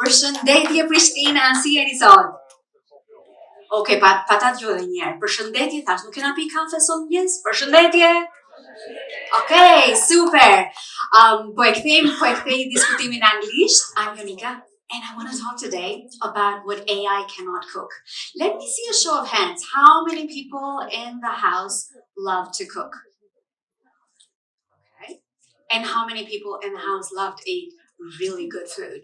Përshëndetje Prishtina, si jeni sot? Okej, patat gjuhë edhe një herë. Përshëndetje, thash, nuk kena pi kafe sot mëngjes? Përshëndetje. Okej, super. Po e kthej diskutimin anglisht. I'm Jonika, and I want to talk today about what AI cannot cook. Let me see a show of hands. How many people in the house love to cook? Okay. And how many people in the house love to eat really good food?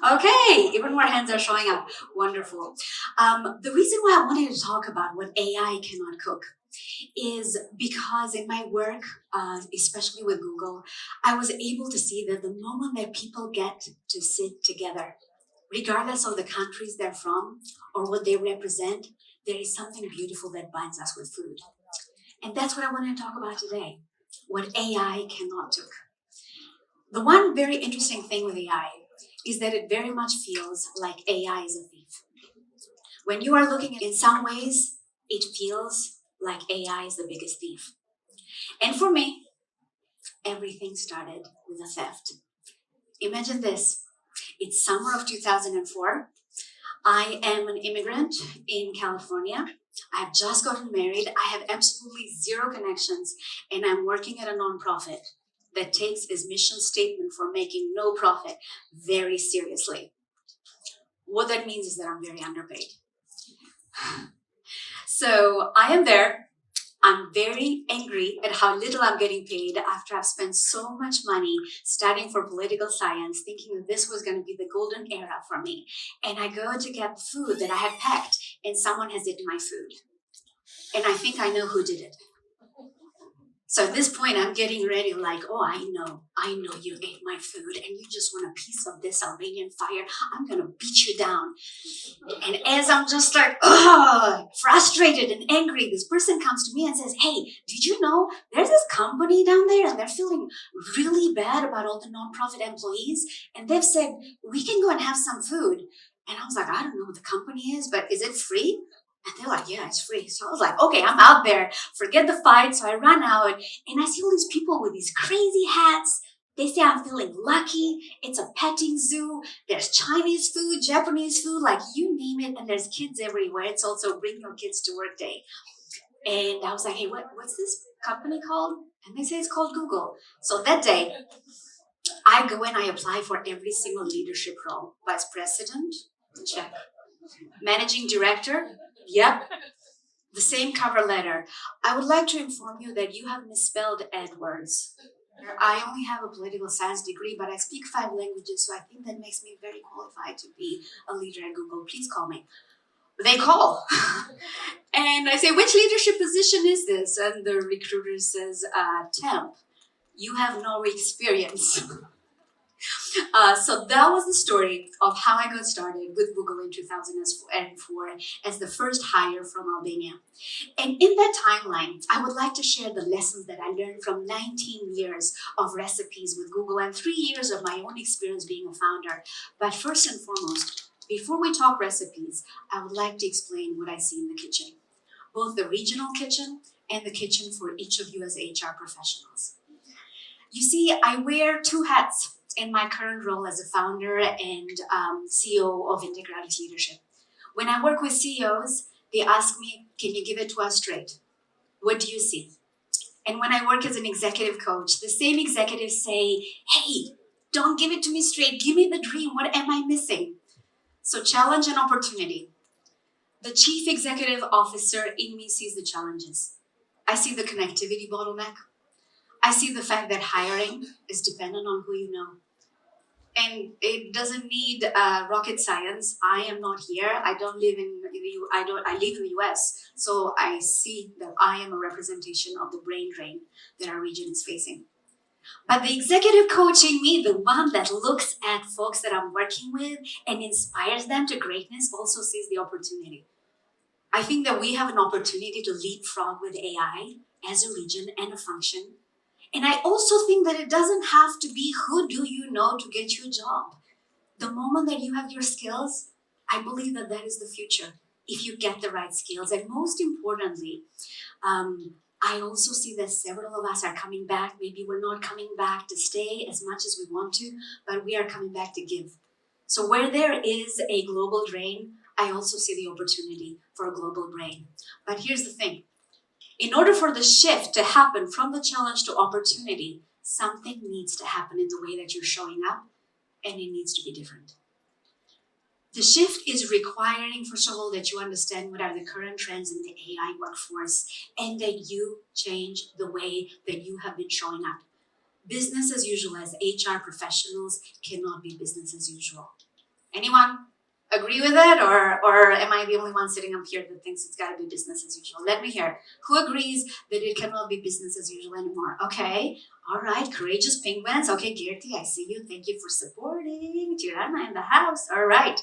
Okay, even more hands are showing up. Wonderful. The reason why I wanted to talk about what AI cannot cook is because in my work, especially with Google, I was able to see that the moment that people get to sit together, regardless of the countries they're from or what they represent, there is something beautiful that binds us with food. And that's what I wanted to talk about today, what AI cannot cook. The one very interesting thing with AI is that it very much feels like AI is a thief. When you are looking at it, in some ways, it feels like AI is the biggest thief. And for me, everything started with a theft. Imagine this. It's summer of 2004. I am an immigrant in California. I've just gotten married. I have absolutely zero connections, and I'm working at a nonprofit that takes its mission statement for making no profit very seriously. What that means is that I'm very underpaid. So I am there. I'm very angry at how little I'm getting paid after I've spent so much money studying for political science, thinking that this was going to be the golden era for me. And I go to get food that I had packed, and someone has eaten my food. And I think I know who did it. So at this point, I'm getting ready like, oh, I know you ate my food and you just want a piece of this Albanian fire. I'm going to beat you down. And as I'm just like, frustrated and angry, this person comes to me and says, hey, did you know there's this company down there and they're feeling really bad about all the nonprofit employees. And they've said, we can go and have some food. And I was like, I don't know what the company is, but is it free? And they're like, yeah, it's free. So I was like, okay, I'm out there. Forget the fight. So I run out and I see all these people with these crazy hats. They say I'm feeling lucky. It's a petting zoo. There's Chinese food, Japanese food, like you name it. And there's kids everywhere. It's also bring your kids to work day. And I was like, hey, what's this company called? And they say it's called Google. So that day, I go and I apply for every single leadership role. Vice president, check. Managing director, yep. The same cover letter. I would like to inform you that you have misspelled Edwards. I only have a political science degree, but I speak 5 languages, so I think that makes me very qualified to be a leader at Google. Please call me. They call. And I say, which leadership position is this? And the recruiter says, temp. You have no experience. So that was the story of how I got started with Google in 2004 as the first hire from Albania. And in that timeline, I would like to share the lessons that I learned from 19 years of recipes with Google and 3 years of my own experience being a founder. But first and foremost, before we talk recipes, I would like to explain what I see in the kitchen, both the regional kitchen and the kitchen for each of you as HR professionals. You see, I wear 2 hats in my current role as a founder and CEO of Integrated Leadership. When I work with CEOs, they ask me, can you give it to us straight? What do you see? And when I work as an executive coach, the same executives say, hey, don't give it to me straight. Give me the dream. What am I missing? So challenge and opportunity. The chief executive officer in me sees the challenges. I see the connectivity bottleneck. I see the fact that hiring is dependent on who you know. And it doesn't need rocket science. I am not here. I don't live in I live in the US. So I see that I am a representation of the brain drain that our region is facing. But the executive coach in me, the one that looks at folks that I'm working with and inspires them to greatness, also sees the opportunity. I think that we have an opportunity to leapfrog with AI as a region and a function. And I also think that it doesn't have to be who do you know to get you a job. The moment that you have your skills, I believe that that is the future, if you get the right skills. And most importantly, I also see that several of us are coming back. Maybe we're not coming back to stay as much as we want to, but we are coming back to give. So where there is a global drain, I also see the opportunity for a global brain. But here's the thing. In order for the shift to happen from the challenge to opportunity, something needs to happen in the way that you're showing up, and it needs to be different. The shift is requiring, first of all, that you understand what are the current trends in the AI workforce and that you change the way that you have been showing up. Business as usual as HR professionals cannot be business as usual. Anyone agree with it, or am I the only one sitting up here that thinks it's got to be business as usual? Let me hear. Who agrees that it cannot be business as usual anymore? Okay. All right. Courageous penguins. Okay, Gertie, I see you. Thank you for supporting. Tirana in the house. All right.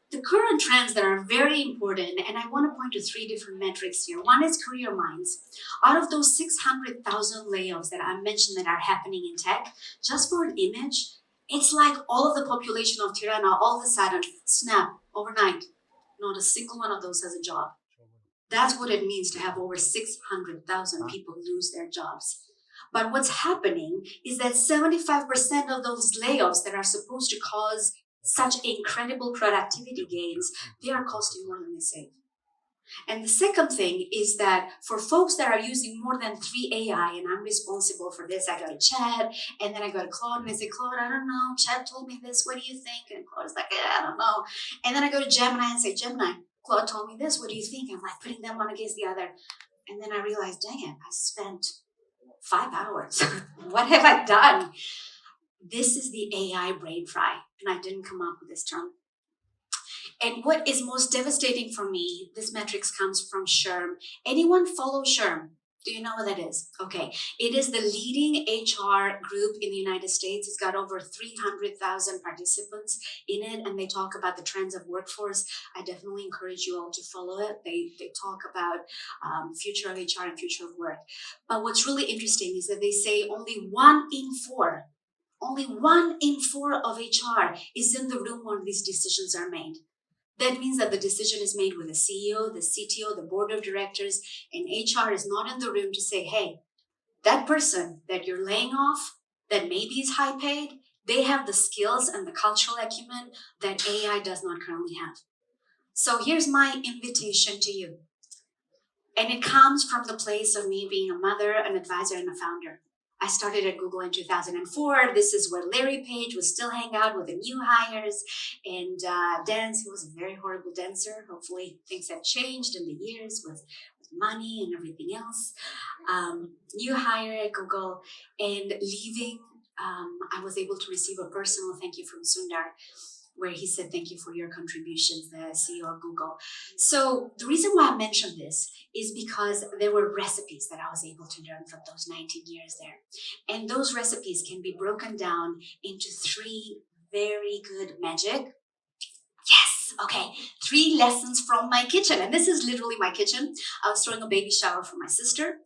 The current trends that are very important, and I want to point to three different metrics here. One is career minds. Out of those 600,000 layoffs that I mentioned that are happening in tech, just for an image, it's like all of the population of Tirana all of a sudden, snap, overnight. Not a single one of those has a job. That's what it means to have over 600,000 people lose their jobs. But what's happening is that 75% of those layoffs that are supposed to cause such incredible productivity gains, they are costing more than they save. And the second thing is that for folks that are using more than 3 AI, and I'm responsible for this, I go to Chad, and then I go to Claude, and I say, Claude, I don't know, Chad told me this, what do you think? And Claude is like, I don't know. And then I go to Gemini and say, Gemini, Claude told me this, what do you think? I'm like putting them one against the other. And then I realized, dang it, I spent 5 hours. What have I done? This is the AI brain fry, and I didn't come up with this term. And what is most devastating for me, this metrics comes from SHRM. Anyone follow SHRM? Do you know what that is? Okay. It is the leading HR group in the United States. It's got over 300,000 participants in it, and they talk about the trends of workforce. I definitely encourage you all to follow it. They talk about future of HR and future of work. But what's really interesting is that they say only 1 in 4 of HR is in the room when these decisions are made. That means that the decision is made with the CEO, the CTO, the board of directors, and HR is not in the room to say, hey, that person that you're laying off, that maybe is high paid, they have the skills and the cultural acumen that AI does not currently have. So here's my invitation to you. And it comes from the place of me being a mother, an advisor, and a founder. I started at Google in 2004. This is where Larry Page would still hang out with the new hires and dance. He was a very horrible dancer. Hopefully things have changed in the years with money and everything else. New hire at Google, and leaving, I was able to receive a personal thank you from Sundar, where he said, thank you for your contributions, the CEO of Google. So the reason why I mentioned this is because there were recipes that I was able to learn from those 19 years there. And those recipes can be broken down into 3 very good magic. Yes, okay. 3 lessons from my kitchen. And this is literally my kitchen. I was throwing a baby shower for my sister.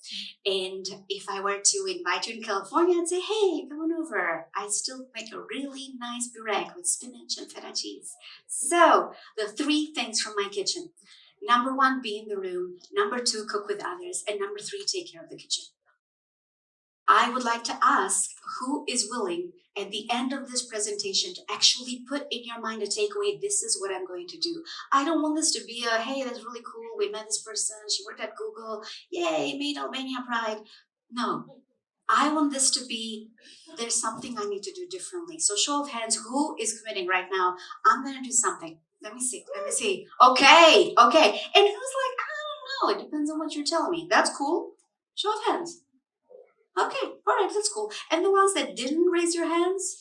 And if I were to invite you in California and say, hey, come on over, I still make a really nice burek with spinach and feta cheese. So the 3 things from my kitchen. Number 1, be in the room. Number 2, cook with others. And number 3, take care of the kitchen. I would like to ask who is willing at the end of this presentation to actually put in your mind a takeaway. This is what I'm going to do. I don't want this to be a, hey, that's really cool. We met this person. She worked at Google. Yay, made Albania pride. No, I want this to be, there's something I need to do differently. So show of hands, who is committing right now? I'm going to do something. Let me see. Okay. And who's like, I don't know. It depends on what you're telling me. That's cool. Show of hands. Okay, all right, that's cool. And the ones that didn't raise your hands,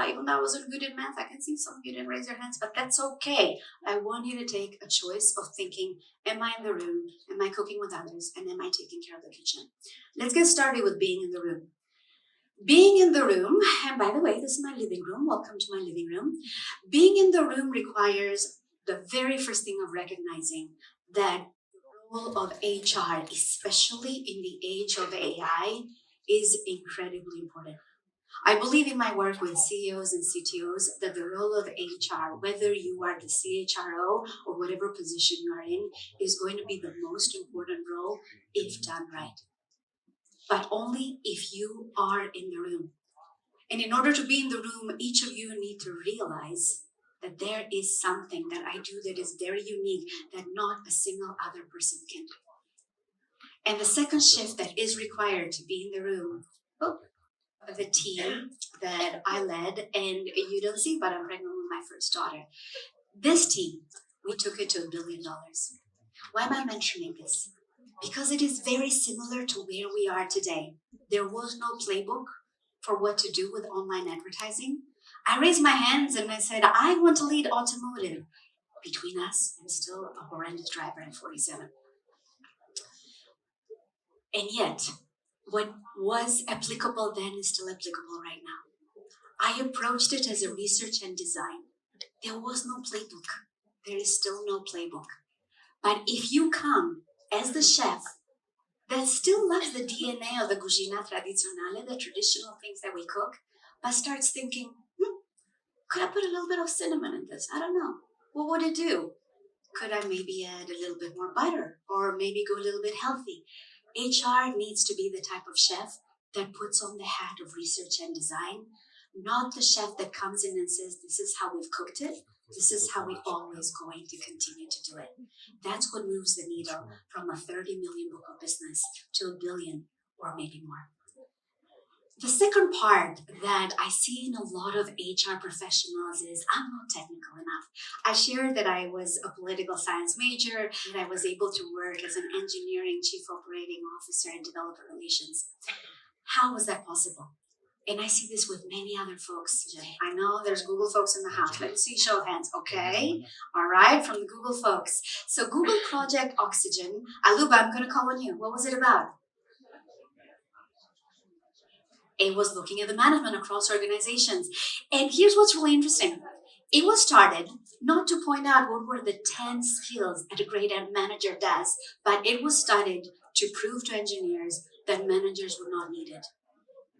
even though I wasn't good in math, I can see some of you didn't raise your hands, but that's okay. I want you to take a choice of thinking, am I in the room? Am I cooking with others? And am I taking care of the kitchen? Let's get started with being in the room. Being in the room, and by the way, this is my living room. Welcome to my living room. Being in the room requires the very first thing of recognizing that the role of HR, especially in the age of AI, is incredibly important. I believe in my work with CEOs and CTOs that the role of HR, whether you are the CHRO or whatever position you are in, is going to be the most important role if done right. But only if you are in the room. And in order to be in the room, each of you need to realize that there is something that I do that is very unique that not a single other person can do. And the second shift that is required to be in the room, the team that I led, and you don't see, but I'm pregnant with my first daughter. This team, we took it to $1 billion. Why am I mentioning this? Because it is very similar to where we are today. There was no playbook for what to do with online advertising. I raised my hands and I said, I want to lead automotive. Between us, I'm still a horrendous driver at 47. And yet, what was applicable then is still applicable right now. I approached it as a research and design. There was no playbook. There is still no playbook. But if you come as the chef that still loves the DNA of the cucina tradizionale, the traditional things that we cook, but starts thinking, could I put a little bit of cinnamon in this? I don't know. What would it do? Could I maybe add a little bit more butter or maybe go a little bit healthy? HR needs to be the type of chef that puts on the hat of research and design, not the chef that comes in and says, this is how we've cooked it. This is how we're always going to continue to do it. That's what moves the needle from a 30 million book of business to $1 billion or maybe more. The second part that I see in a lot of HR professionals is I'm not technical enough. I shared that I was a political science major, that I was able to work as an engineering chief operating officer in developer relations. How was that possible? And I see this with many other folks. I know there's Google folks in the house. Let's see show of hands. Okay. All right. From the Google folks. So Google Project Oxygen. Aluba, I'm going to call on you. What was it about? It was looking at the management across organizations. And here's what's really interesting. It was started not to point out what were the 10 skills that a great manager does, but it was started to prove to engineers that managers were not needed.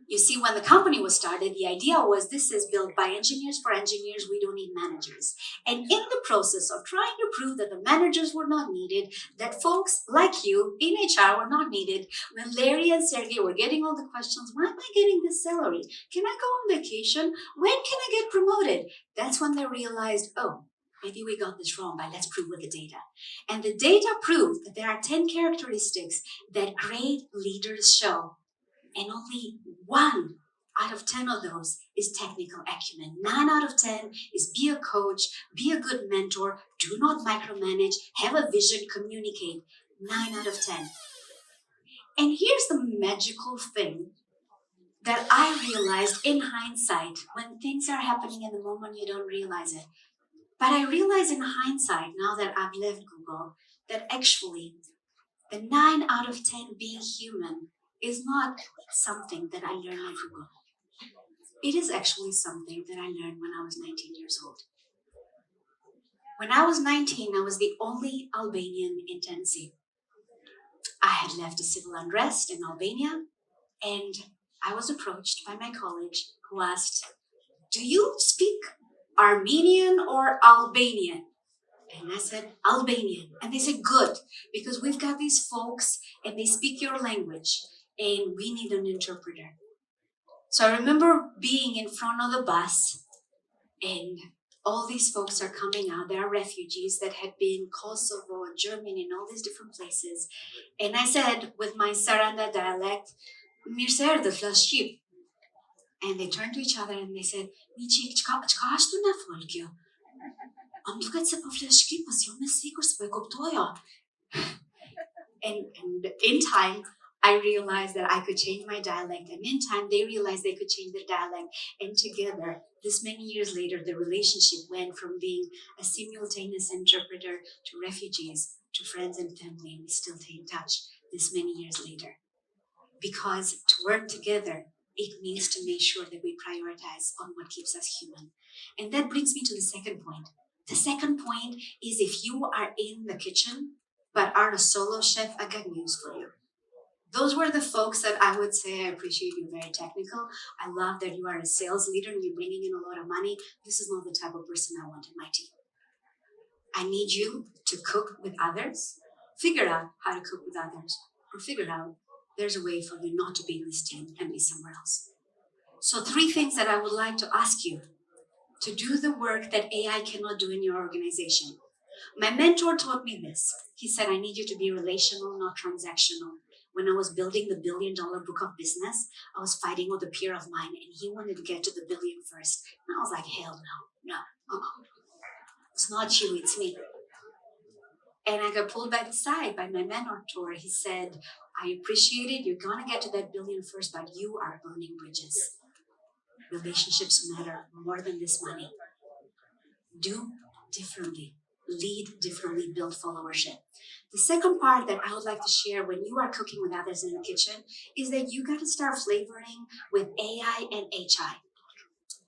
You see, when the company was started, the idea was this is built by engineers for engineers. We don't need managers. And in the process of trying to prove that the managers were not needed, that folks like you in HR were not needed, when Larry and Sergey were getting all the questions, why am I getting this salary? Can I go on vacation? When can I get promoted? That's when they realized, oh, maybe we got this wrong, but let's prove with the data. And the data proved that there are 10 characteristics that great leaders show. And only 1 out of 10 of those is technical acumen. 9 out of 10 is be a coach, be a good mentor, do not micromanage, have a vision, communicate. 9 out of 10. And here's the magical thing that I realized in hindsight. When things are happening in the moment, you don't realize it. But I realize in hindsight, now that I've left Google, that actually the 9 out of 10 being human is not something that I learned at Google. It is actually something that I learned when I was 19 years old. When I was 19, I was the only Albanian in Tennessee. I had left a civil unrest in Albania, and I was approached by my college who asked, do you speak Armenian or Albanian? And I said, Albanian. And they said, good, because we've got these folks and they speak your language and we need an interpreter. So I remember being in front of the bus and all these folks are coming out. There are refugees that had been Kosovo, Germany, and all these different places. And I said, with my Saranda dialect, Mirë se erdhe, flas Shqip. And they turned to each other and they said, Miçi, çka ashtu na fol kjo? Am duket se po flas Shqip, pas jo me sigur se po e kuptoja. And in time, I realized that I could change my dialect. And in time, they realized they could change their dialect. And together, this many years later, the relationship went from being a simultaneous interpreter to refugees, to friends and family. And we still stay in touch this many years later. Because to work together, it means to make sure that we prioritize on what keeps us human. And that brings me to the second point. The second point is if you are in the kitchen, but are a solo chef, I got news for you. Those were the folks that I would say, I appreciate you, very technical. I love that you are a sales leader and you're bringing in a lot of money. This is not the type of person I want in my team. I need you to cook with others, figure out how to cook with others, or figure out there's a way for you not to be in this team and be somewhere else. So 3 things that I would like to ask you to do the work that AI cannot do in your organization. My mentor taught me this. He said, I need you to be relational, not transactional. When I was building the $1 billion book of business, I was fighting with a peer of mine and he wanted to get to the billion first. And I was like, hell no, it's not you, it's me. And I got pulled by the side by my mentor. He said, I appreciate it. You're going to get to that billion first, but you are burning bridges. Relationships matter more than this money. Do differently, lead differently, build followership. The second part that I would like to share when you are cooking with others in the kitchen is that you got to start flavoring with AI and HI.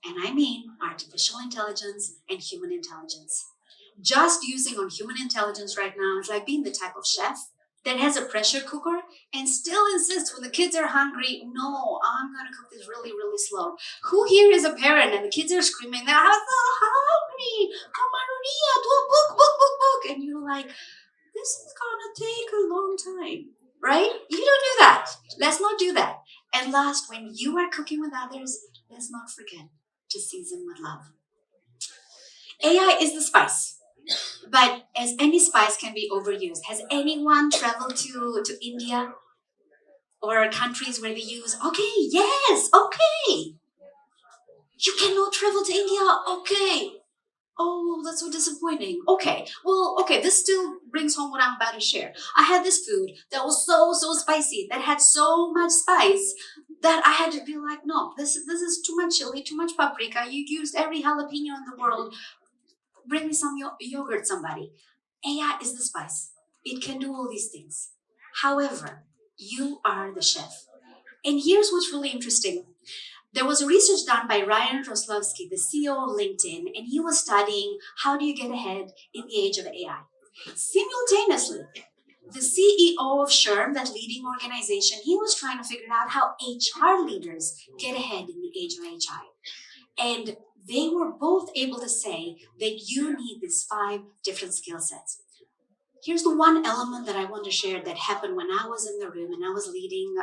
And I mean artificial intelligence and human intelligence. Just using on human intelligence right now is like being the type of chef that has a pressure cooker and still insists when the kids are hungry, no, I'm going to cook this really, really slow. Who here is a parent and the kids are screaming, they're so hungry, come on, Maria, do a book. And you're like, this is going to take a long time, right? You don't do that. Let's not do that. And last, when you are cooking with others, let's not forget to season with love. AI is the spice. But as any spice can be overused. Has anyone traveled to India or countries where they use, okay, yes, okay. You cannot travel to India, okay. Oh, that's so disappointing. Okay, well, okay, this still brings home what I'm about to share. I had this food that was so spicy, that had so much spice, that I had to be like, no, this is too much chili, too much paprika. You used every jalapeno in the world. Bring me some yogurt, somebody. AI is the spice. It can do all these things. However, you are the chef. And here's what's really interesting. There was a research done by Ryan Roslowski, the CEO of LinkedIn, and he was studying how do you get ahead in the age of AI. Simultaneously, the CEO of SHRM, that leading organization, he was trying to figure out how HR leaders get ahead in the age of AI. And they were both able to say that you need these 5 different skill sets. Here's the one element that I want to share that happened when I was in the room and I was leading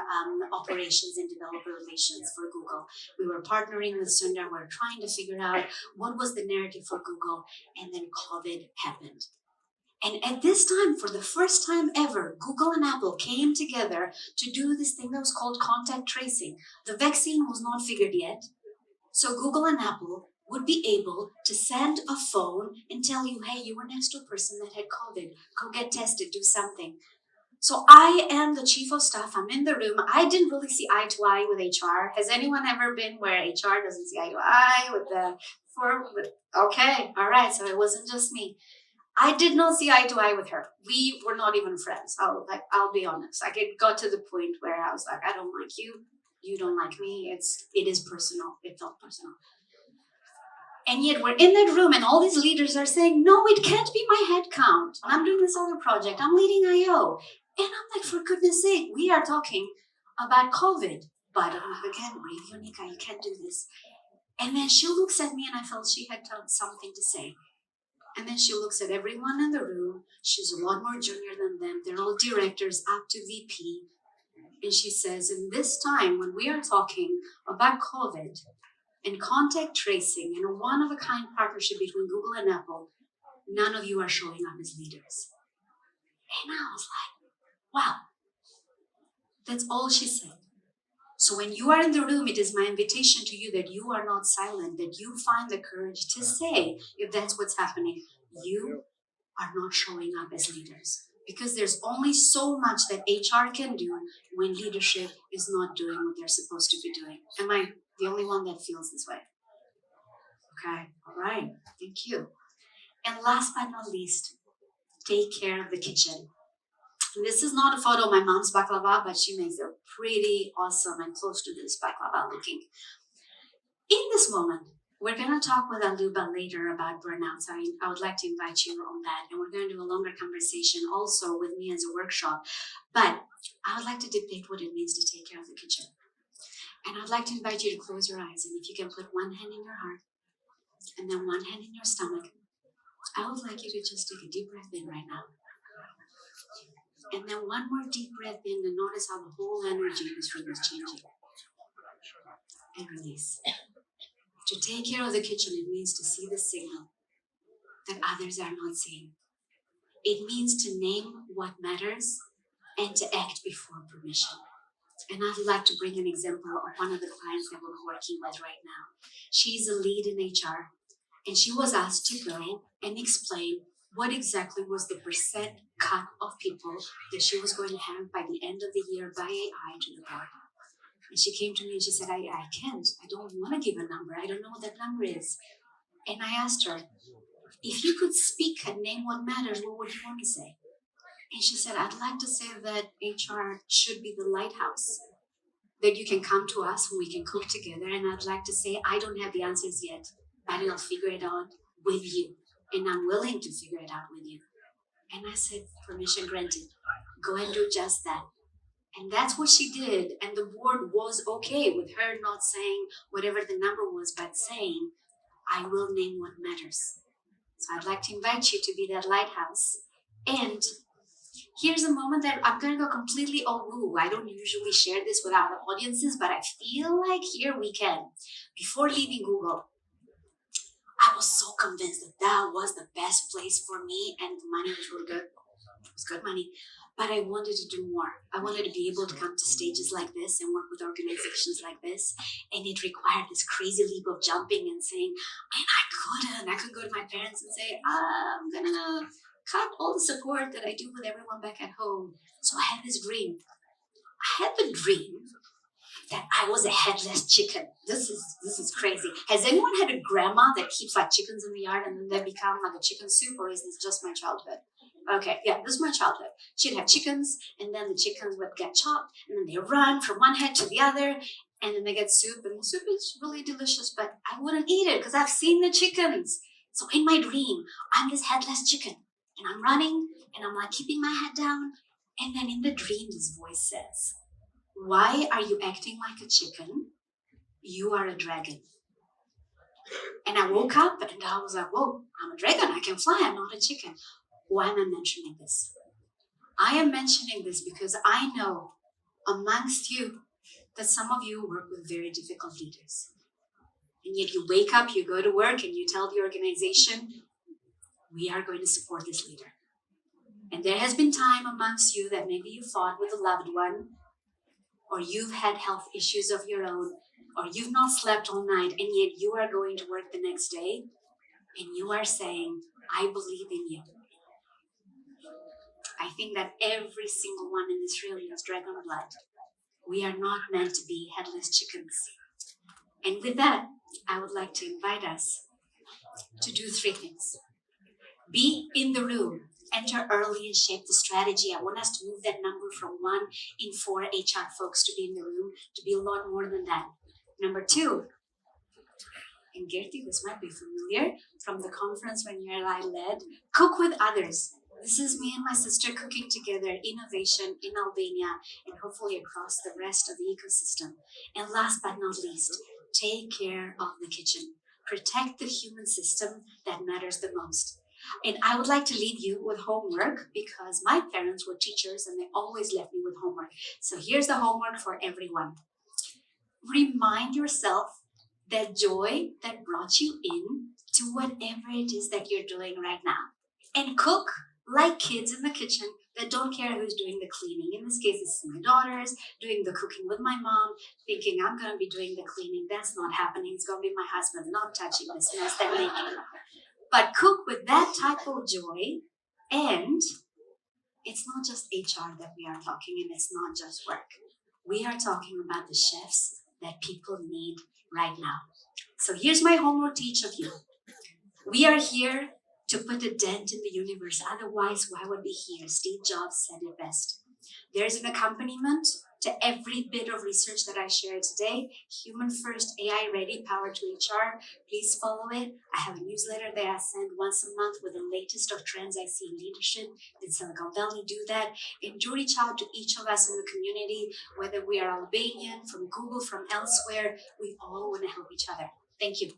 operations and developer relations for Google. We were partnering with Sundar. We were trying to figure out what was the narrative for Google, and then COVID happened. And at this time, for the first time ever, Google and Apple came together to do this thing that was called contact tracing. The vaccine was not figured yet. So Google and Apple would be able to send a phone and tell you, hey, you were next to a person that had COVID. Go get tested, do something. So I am the chief of staff. I'm in the room. I didn't really see eye to eye with HR. Has anyone ever been where HR doesn't see eye to eye okay, all right. So it wasn't just me. I did not see eye to eye with her. We were not even friends. I'll be honest. Like it got to the point where I was like, I don't like you. You don't like me. It is personal. It felt personal. And yet we're in that room and all these leaders are saying, no, it can't be my head count. I'm doing this other project. I'm leading IO. And I'm like, for goodness sake, we are talking about COVID. But I'm like, again, breathe, Jonika, you can't do this. And then she looks at me and I felt she had something to say. And then she looks at everyone in the room. She's a lot more junior than them. They're all directors up to VP. And she says, in this time when we are talking about COVID and contact tracing and a one-of-a-kind partnership between Google and Apple, none of you are showing up as leaders. And I was like, wow, that's all she said. So when you are in the room, it is my invitation to you that you are not silent, that you find the courage to say, if that's what's happening, you are not showing up as leaders. Because there's only so much that HR can do when leadership is not doing what they're supposed to be doing. Am I the only one that feels this way? Okay, all right, thank you. And last but not least, take care of the kitchen. This is not a photo of my mom's baklava, but she makes it pretty awesome and close to this baklava looking. In this moment, we're going to talk with Aluba later about burnout. So I would like to invite you on that. And we're going to do a longer conversation also with me as a workshop. But I would like to depict what it means to take care of the kitchen. And I'd like to invite you to close your eyes. And if you can put one hand in your heart and then one hand in your stomach, I would like you to just take a deep breath in right now. And then one more deep breath in and notice how the whole energy in this room is changing. and release. To take care of the kitchen, it means to see the signal that others are not seeing. It means to name what matters and to act before permission. And I'd like to bring an example of one of the clients that we're working with right now. She's a lead in HR, and she was asked to go and explain what exactly was the percent cut of people that she was going to have by the end of the year by AI to the board. And she came to me and she said, I can't. I don't want to give a number. I don't know what that number is. And I asked her, if you could speak and name what matters, what would you want to say? And she said, I'd like to say that HR should be the lighthouse, that you can come to us and we can cook together. And I'd like to say, I don't have the answers yet, but I'll figure it out with you. And I'm willing to figure it out with you. And I said, permission granted. Go and do just that. And that's what she did. And the board was okay with her not saying whatever the number was, but saying, I will name what matters. So I'd like to invite you to be that lighthouse. And here's a moment that I'm going to go completely woo. I don't usually share this with our audiences, but I feel like here we can. Before leaving Google, I was so convinced that that was the best place for me, and the money was really good. It was good money. But I wanted to do more. I wanted to be able to come to stages like this and work with organizations like this. And it required this crazy leap of jumping and saying, and I couldn't go to my parents and say, I'm going to cut all the support that I do with everyone back at home. So I had this dream. I had the dream that I was a headless chicken. This is crazy. Has anyone had a grandma that keeps like chickens in the yard and then they become like a chicken soup, or is this just my childhood? Okay, yeah, this is my childhood. She'd have chickens, and then the chickens would get chopped, and then they run from one head to the other, and then they get soup, and the soup is really delicious, but I wouldn't eat it because I've seen the chickens. So in my dream, I'm this headless chicken, and I'm running, and I'm like keeping my head down, and then in the dream, this voice says, why are you acting like a chicken? You are a dragon. And I woke up, and I was like, whoa, I'm a dragon, I can fly, I'm not a chicken. Why am I mentioning this? I am mentioning this because I know amongst you that some of you work with very difficult leaders. And yet you wake up, you go to work, and you tell the organization, we are going to support this leader. And there has been time amongst you that maybe you fought with a loved one, or you've had health issues of your own, or you've not slept all night, and yet you are going to work the next day, and you are saying, I believe in you. I think that every single one in this room is dragon blood. We are not meant to be headless chickens. And with that, I would like to invite us to do 3 things. Be in the room. Enter early and shape the strategy. I want us to move that number from 1 in 4 HR folks to be in the room to be a lot more than that. Number 2, and Gertie, this might be familiar from the conference when you and I led, cook with others. This is me and my sister cooking together, innovation in Albania, and hopefully across the rest of the ecosystem. And last but not least, take care of the kitchen. Protect the human system that matters the most. And I would like to leave you with homework because my parents were teachers and they always left me with homework. So here's the homework for everyone. Remind yourself that joy that brought you in to whatever it is that you're doing right now. And cook like kids in the kitchen that don't care who's doing the cleaning. In this case, this is my daughters doing the cooking with my mom, thinking I'm going to be doing the cleaning. That's not happening. It's going to be my husband not touching this mess they're making. But cook with that type of joy. And it's not just HR that we are talking, and it's not just work. We are talking about the chefs that people need right now. So here's my homework to each of you. We are here to put a dent in the universe. Otherwise, why would we be here? Steve Jobs said it best. There's an accompaniment to every bit of research that I shared today. Human First, AI Ready, PowerToHR. Please follow it. I have a newsletter that I send once a month with the latest of trends I see in leadership. Did Silicon Valley do that? And do reach out to each of us in the community, whether we are Albanian, from Google, from elsewhere. We all want to help each other. Thank you.